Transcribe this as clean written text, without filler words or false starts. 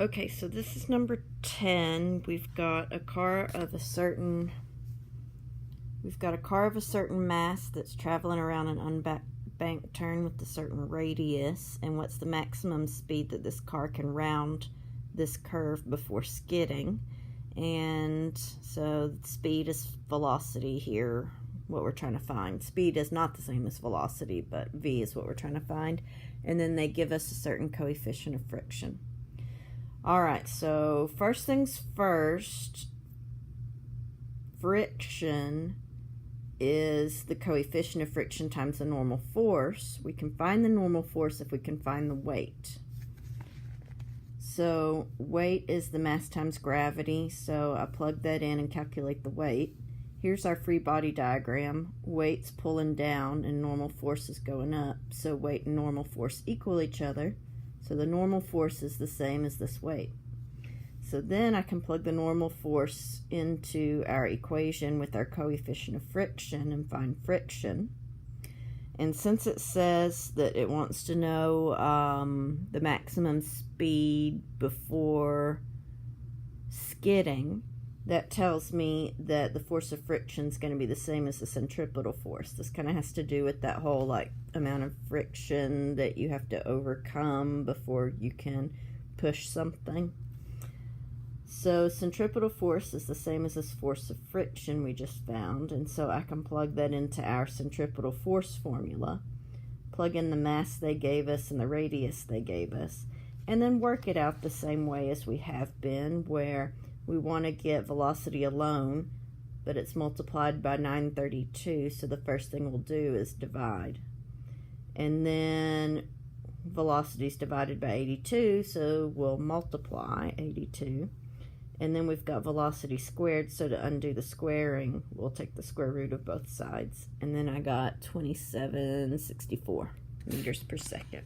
Okay, so this is number 10. We've got a car of a certain mass that's traveling around an unbanked turn with a certain radius, and what's the maximum speed that this car can round this curve before skidding. And so speed is velocity here, what we're trying to find. Speed is not the same as velocity, but V is what we're trying to find. And then they give us a certain coefficient of friction. All right, so first things first, friction is the coefficient of friction times the normal force. We can find the normal force if we can find the weight. So weight is the mass times gravity, so I plug that in and calculate the weight. Here's our free body diagram. Weight's pulling down and normal force is going up, so weight and normal force equal each other. So the normal force is the same as this weight. So then I can plug the normal force into our equation with our coefficient of friction and find friction. And since it says that it wants to know the maximum speed before skidding, that tells me that the force of friction is going to be the same as the centripetal force. This kind of has to do with that whole amount of friction that you have to overcome before you can push something. So centripetal force is the same as this force of friction we just found, and so I can plug that into our centripetal force formula, plug in the mass they gave us and the radius they gave us, and then work it out the same way as we have been, where we want to get velocity alone, but it's multiplied by 932, so the first thing we'll do is divide. And then velocity is divided by 82, so we'll multiply 82. And then we've got velocity squared, so to undo the squaring, we'll take the square root of both sides. And then I got 2764 meters per second.